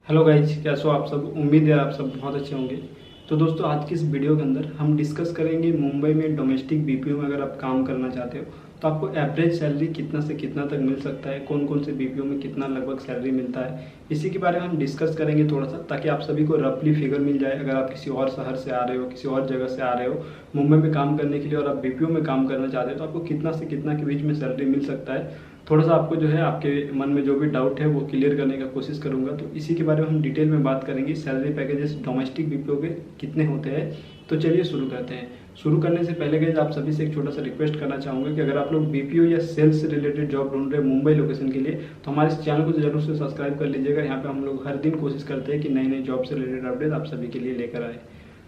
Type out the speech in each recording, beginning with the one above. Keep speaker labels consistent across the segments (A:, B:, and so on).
A: Hello guys, कैसे हो आप सब। उम्मीद है आप सब बहुत अच्छे होंगे। तो दोस्तों, आज की इस वीडियो के अंदर हम डिस्कस करेंगे मुंबई में डोमेस्टिक बीपीओ में अगर आप काम करना चाहते हो तो आपको एवरेज सैलरी कितना से कितना तक मिल सकता है, कौन कौन से बीपीओ में कितना लगभग सैलरी मिलता है, इसी के बारे में हम डिस्कस करेंगे थोड़ा सा, ताकि आप सभी को रफली फिगर मिल जाए। अगर आप किसी और शहर से आ रहे हो, किसी और जगह से आ रहे हो मुंबई में काम करने के लिए और आप बीपीओ में काम करना चाहते हो तो आपको कितना से कितना के बीच में सैलरी मिल सकता है। थोड़ा सा आपको जो है आपके मन में जो भी डाउट है वो क्लियर करने का कोशिश करूंगा। तो इसी के बारे में हम डिटेल में बात करेंगे। सैलरी पैकेजेस डोमेस्टिक बीपीओ के कितने होते हैं, तो चलिए शुरू करते हैं। शुरू करने से पहले गाइस आप सभी से एक छोटा सा रिक्वेस्ट करना चाहूँगा कि अगर आप लोग बीपीओ या सेल्स से रिलेटेड जॉब ढूंढ रहे हैं मुंबई लोकेशन के लिए तो हमारे इस चैनल को जरूर से सब्सक्राइब कर लीजिएगा। यहाँ पे हम लोग हर दिन कोशिश करते हैं कि नई नई जॉब से रिलेटेड अपडेट आप सभी के लिए लेकर आए।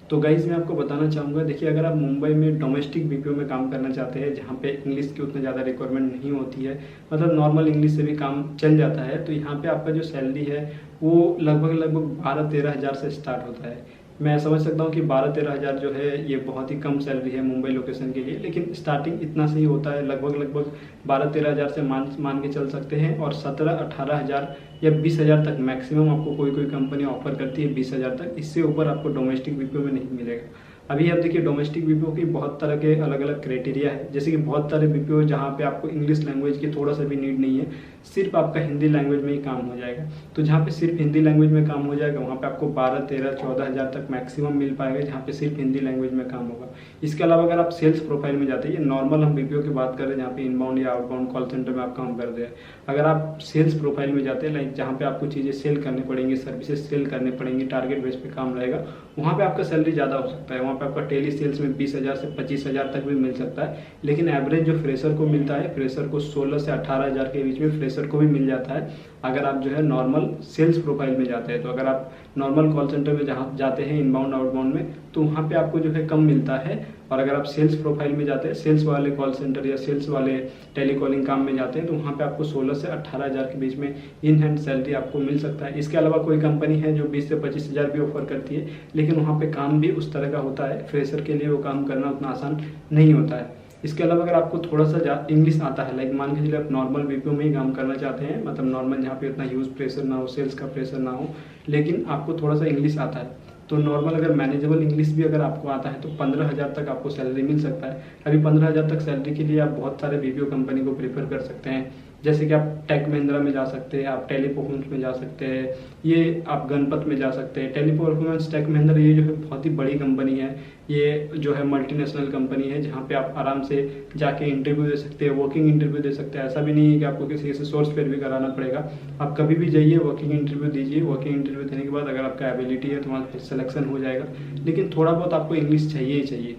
A: तो गाइज मैं आपको बताना चाहूँगा, देखिए अगर आप मुंबई में डोमेस्टिक बीपीओ में काम करना चाहते हैं जहाँ पे इंग्लिश की उतनी ज़्यादा रिक्वायरमेंट नहीं होती है, मतलब नॉर्मल इंग्लिश से भी काम चल जाता है, तो यहाँ पे आपका जो सैलरी है वो लगभग 12-13 हज़ार से स्टार्ट होता है। मैं समझ सकता हूँ कि 12-13 हज़ार जो है ये बहुत ही कम सैलरी है मुंबई लोकेशन के लिए, लेकिन स्टार्टिंग इतना से ही होता है। लगभग 12-13 हज़ार से मान के चल सकते हैं, और 17-18 हज़ार या 20 हज़ार तक मैक्सिमम आपको कोई कंपनी ऑफर करती है, 20 हज़ार तक। इससे ऊपर आपको डोमेस्टिक बीपीओ में नहीं मिलेगा। अभी आप देखिए डोमेस्टिक बीपीओ की बहुत तरह के अलग अलग क्राइटेरिया है, जैसे कि बहुत सारे बीपीओ जहाँ पे आपको इंग्लिश लैंग्वेज की थोड़ा सा भी नीड नहीं है, सिर्फ आपका हिंदी लैंग्वेज में ही काम हो जाएगा। तो जहाँ पे सिर्फ हिंदी लैंग्वेज में काम हो जाएगा वहाँ पे आपको 12-13-14 हज़ार तक मैक्सिमम मिल पाएगा, जहाँ पे सिर्फ हिंदी लैंग्वेज में काम होगा। इसके अलावा अगर आप सेल्स प्रोफाइल में जाते हैं, ये नॉर्मल हम बीपीओ की बात कर रहे हैं जहाँ पे इनबाउंड या आउटबाउंड कॉल सेंटर में आप काम कर रहे हैं। अगर आप सेल्स प्रोफाइल में जाते हैं, लाइक जहाँ पे आपको चीज़ें सेल करनी पड़ेंगी, सर्विसेज सेल करने पड़ेंगी, टारगेट बेस पे काम रहेगा, वहाँ पे आपका सैलरी ज़्यादा हो सकता है। वहाँ पे आपका टेली सेल्स में 20 हज़ार से 25 हज़ार तक भी मिल सकता है। लेकिन एवरेज जो फ्रेशर को मिलता है, फ्रेशर को 16 से 18 हज़ार के बीच में फ्रेशर को भी मिल जाता है अगर आप जो है नॉर्मल सेल्स प्रोफाइल में जाते हैं। तो अगर आप नॉर्मल कॉल सेंटर में जहाँ जाते हैं इनबाउंड आउटबाउंड में, तो वहाँ पे आपको जो है कम मिलता है। और अगर आप सेल्स प्रोफाइल में जाते हैं, सेल्स वाले कॉल सेंटर या सेल्स वाले टेलीकॉलिंग काम में जाते हैं, तो वहाँ पे आपको 16 से 18 हज़ार के बीच में इन हैंड सैलरी आपको मिल सकता है। इसके अलावा कोई कंपनी है जो 20 से 25 हज़ार भी ऑफर करती है, लेकिन वहाँ पे काम भी उस तरह का होता है, फ्रेशर के लिए वो काम करना उतना आसान नहीं होता है। इसके अलावा अगर आपको थोड़ा सा इंग्लिश आता है, लाइक मान के चलिए आप नॉर्मल बीपीओ में ही काम करना चाहते हैं, मतलब नॉर्मल जहाँ पे उतना ह्यूज प्रेशर ना हो, सेल्स का प्रेशर ना हो, लेकिन आपको थोड़ा सा इंग्लिश आता है, तो नॉर्मल अगर मैनेजेबल इंग्लिश भी अगर आपको आता है तो 15 हज़ार तक आपको सैलरी मिल सकता है। अभी 15 हज़ार तक सैलरी के लिए आप बहुत सारे बीपीओ कंपनी को प्रेफर कर सकते हैं, जैसे कि आप टेक महिंद्रा में जा सकते हैं, आप टेली परफॉर्मेंस में जा सकते हैं, ये आप गणपत में जा सकते हैं। टेली परफॉर्मेंस, टेक महिंद्रा, ये जो है बहुत ही बड़ी कंपनी है, ये जो है मल्टीनेशनल कंपनी है जहाँ पे आप आराम से जाके इंटरव्यू दे सकते हैं, वर्किंग इंटरव्यू दे सकते हैं। ऐसा भी नहीं है कि आपको किसी से सोर्स पर भी कराना पड़ेगा, आप कभी भी जाइए वर्किंग इंटरव्यू दीजिए। वर्किंग इंटरव्यू देने के बाद अगर आपका एबिलिटी है तो वहाँ सिलेक्शन हो जाएगा, लेकिन थोड़ा बहुत आपको इंग्लिश चाहिए ही चाहिए।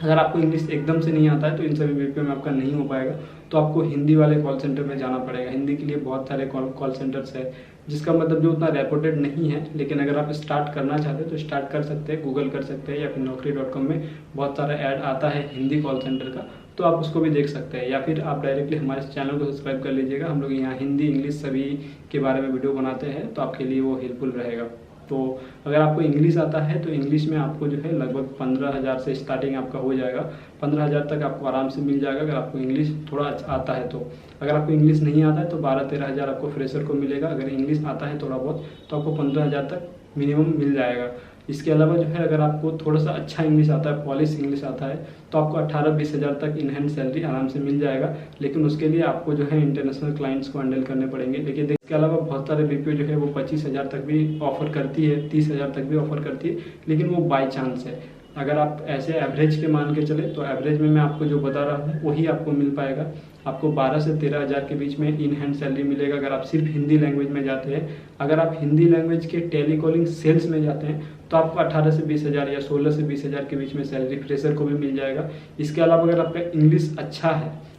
A: अगर आपको इंग्लिश एकदम से नहीं आता है तो इन सभी बीपीओ में आपका नहीं हो पाएगा, तो आपको हिंदी वाले कॉल सेंटर में जाना पड़ेगा। हिंदी के लिए बहुत सारे कॉल सेंटर्स है, जिसका मतलब जो उतना रेपुटेड नहीं है, लेकिन अगर आप स्टार्ट करना चाहते हैं तो स्टार्ट कर सकते हैं, गूगल कर सकते हैं, या फिर naukri.com में बहुत सारा ऐड आता है हिंदी कॉल सेंटर का, तो आप उसको भी देख सकते हैं। या फिर आप डायरेक्टली हमारे चैनल को सब्सक्राइब कर लीजिएगा। हम लोग यहाँ हिंदी इंग्लिश सभी के बारे में वीडियो बनाते हैं, तो आपके लिए वो हेल्पफुल रहेगा। तो अगर आपको इंग्लिश आता है तो इंग्लिश में आपको जो है लगभग 15 हज़ार से स्टार्टिंग आपका हो जाएगा। 15 हज़ार तक आपको आराम से मिल जाएगा अगर आपको इंग्लिश थोड़ा आता है तो। अगर आपको इंग्लिश नहीं आता है तो 12-13 हज़ार आपको फ्रेशर को मिलेगा। अगर इंग्लिश आता है थोड़ा बहुत तो आपको 15 हज़ार तक मिनिमम मिल जाएगा। इसके अलावा जो है अगर आपको थोड़ा सा अच्छा इंग्लिश आता है, पॉलिश इंग्लिश आता है, तो आपको 18-20 हज़ार तक इन हैंड सैलरी आराम से मिल जाएगा। लेकिन उसके लिए आपको जो है इंटरनेशनल क्लाइंट्स को हैंडल करने पड़ेंगे। लेकिन इसके अलावा बहुत सारे बीपीओ जो है वो 25 हज़ार तक भी ऑफर करती है, 30 हज़ार तक भी ऑफर करती है, लेकिन वो बाई चांस है। अगर आप ऐसे एवरेज के मान के चले तो एवरेज में मैं आपको जो बता रहा हूँ वही आपको मिल पाएगा। आपको 12 से 13 हज़ार के बीच में इन हैंड सैलरी मिलेगा अगर आप सिर्फ हिंदी लैंग्वेज में जाते हैं। अगर आप हिंदी लैंग्वेज के टेलीकॉलिंग सेल्स में जाते हैं तो आपको 18 से 20 हज़ार या 16 से 20 हज़ार के बीच में सैलरी फ्रेशर को भी मिल जाएगा। इसके अलावा अगर आपका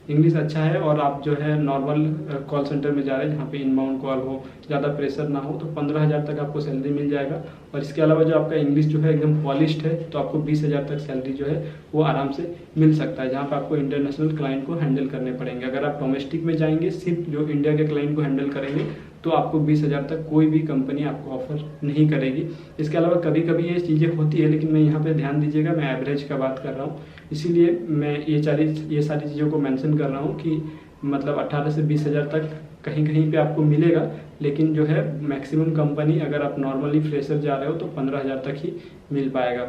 A: इंग्लिश अच्छा है और आप जो है नॉर्मल कॉल सेंटर में जा रहे हैं जहाँ पे इनबाउंड कॉल हो, ज़्यादा प्रेशर ना हो, तो 15 हज़ार तक आपको सैलरी मिल जाएगा। और इसके अलावा जो आपका इंग्लिश जो है एकदम पॉलिश्ड है तो आपको 20 हज़ार तक सैलरी जो है वो आराम से मिल सकता है, जहाँ पे आपको इंटरनेशनल क्लाइंट को हैंडल करने पड़ेंगे। अगर आप डोमेस्टिक में जाएंगे, सिर्फ जो इंडिया के क्लाइंट को हैंडल करेंगे, तो आपको 20 हज़ार तक कोई भी कंपनी आपको ऑफर नहीं करेगी। इसके अलावा कभी कभी ये चीज़ें होती है, लेकिन मैं यहाँ पे ध्यान दीजिएगा, मैं एवरेज का बात कर रहा हूँ, इसीलिए मैं ये सारी चीज़ों को मेंशन कर रहा हूँ कि मतलब 18 से 20 हज़ार तक कहीं कहीं पे आपको मिलेगा, लेकिन जो है मैक्सिमम कंपनी अगर आप नॉर्मली फ्रेशर जा रहे हो तो 15,000 तक ही मिल पाएगा।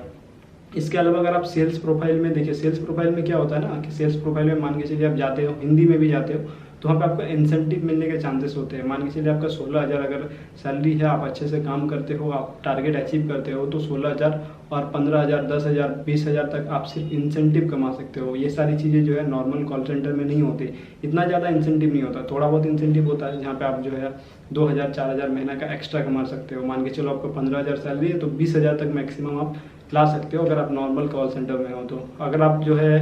A: इसके अलावा अगर आप सेल्स प्रोफाइल में देखिए, सेल्स प्रोफाइल में क्या होता है ना कि सेल्स प्रोफाइल में मान के चलिए आप जाते हो, हिंदी में भी जाते हो, तो वहाँ पे आपको इंसेंटिव मिलने के चांसेस होते हैं। मान के चलिए आपका 16,000 अगर सैलरी है, आप अच्छे से काम करते हो, आप टारगेट अचीव करते हो, तो 16,000 और 15,000, 10,000, 20,000 तक आप सिर्फ इंसेंटिव कमा सकते हो। ये सारी चीज़ें जो है नॉर्मल कॉल सेंटर में नहीं होती, इतना ज़्यादा इंसेंटिव नहीं होता। थोड़ा बहुत इंसेंटिव होता है जहाँ पे आप जो है 2,000, 4,000 महीना का एक्स्ट्रा कमा सकते हो। मान के चलो आपको 15,000 सैलरी है तो 20,000 तक मैक्सिमम आप ला सकते हो अगर आप नॉर्मल कॉल सेंटर में हो। तो अगर आप जो है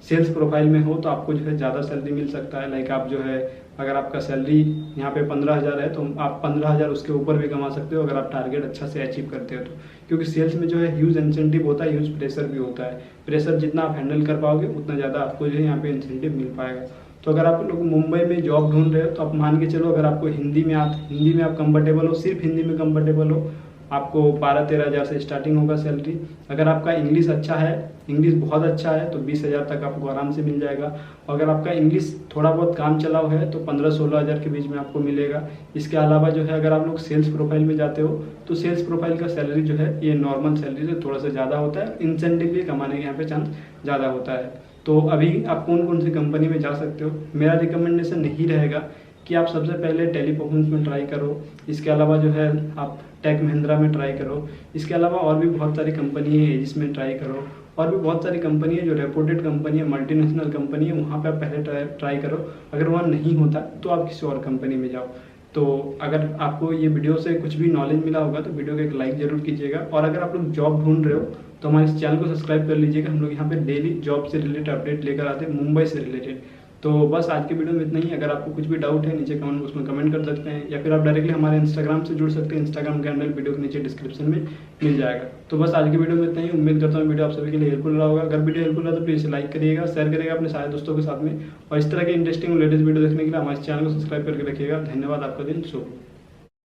A: सेल्स प्रोफाइल में हो तो आपको जो है ज़्यादा सैलरी मिल सकता है। लाइक आप जो है अगर आपका सैलरी यहाँ पे 15,000 है तो आप 15,000 उसके ऊपर भी कमा सकते हो अगर आप टारगेट अच्छा से अचीव करते हो तो। क्योंकि सेल्स में जो है ह्यूज इंसेंटिव होता है, ह्यूज प्रेशर भी होता है। प्रेशर जितना आप हैंडल कर पाओगे उतना ज़्यादा आपको जो है यहाँ पे इंसेंटिव मिल पाएगा। तो अगर आप लोग मुंबई में जॉब ढूंढ रहे हो तो आप मान के चलो, अगर आपको हिंदी में आप कंफर्टेबल हो, सिर्फ हिंदी में कंफर्टेबल हो, आपको 12-13,000 से स्टार्टिंग होगा सैलरी। अगर आपका इंग्लिश अच्छा है, इंग्लिश बहुत अच्छा है, तो 20,000 तक आपको आराम से मिल जाएगा। और अगर आपका इंग्लिश थोड़ा बहुत काम चलाओ है तो 15-16,000 के बीच में आपको मिलेगा। इसके अलावा जो है अगर आप लोग सेल्स प्रोफाइल में जाते हो तो सेल्स प्रोफाइल का सैलरी जो है ये नॉर्मल सैलरी से थोड़ा सा ज़्यादा होता है, इंसेंटिव भी कमाने के यहाँ पे चांस ज़्यादा होता है। तो अभी आप कौन कौन सी कंपनी में जा सकते हो, मेरा रिकमेंडेशन यही रहेगा कि आप सबसे पहले टेलीपरफॉर्मेंस में ट्राई करो। इसके अलावा जो है आप टेक महिंद्रा में ट्राई करो। इसके अलावा और भी बहुत सारी कंपनी है जिसमें ट्राई करो, और भी बहुत सारी कंपनी है जो रेपुटेड कंपनी है, मल्टीनेशनल कंपनी है, वहाँ पे आप पहले ट्राई करो। अगर वहाँ नहीं होता तो आप किसी और कंपनी में जाओ। तो अगर आपको ये वीडियो से कुछ भी नॉलेज मिला होगा तो वीडियो को एक लाइक जरूर कीजिएगा। और अगर आप लोग जॉब ढूंढ रहे हो तो हमारे इस चैनल को सब्सक्राइब कर लीजिएगा। हम लोग यहाँ पे डेली जॉब से रिलेटेड अपडेट लेकर आते हैं, मुंबई से रिलेटेड। तो बस आज के वीडियो में इतना ही। अगर आपको कुछ भी डाउट है नीचे कमेंट उसमें कमेंट कर सकते हैं, या फिर आप डायरेक्टली हमारे इंस्टाग्राम से जुड़ सकते हैं। इंस्टाग्राम का हैंडल वीडियो के नीचे डिस्क्रिप्शन में मिल जाएगा। तो बस आज के वीडियो में इतना ही। उम्मीद करता हूँ वीडियो आप सभी के लिए हेल्पफुल रहा होगा। अगर वीडियो हेल्पफुल रहा तो प्लीज़ लाइक करिएगा, शेयर करिएगा अपने सारे दोस्तों के साथ में। और इस तरह के इंटरेस्टिंग लेटेस्ट वीडियो देखने के लिए हमारे चैनल को सब्सक्राइब करके रखिएगा। धन्यवाद, आपका दिन शुभ।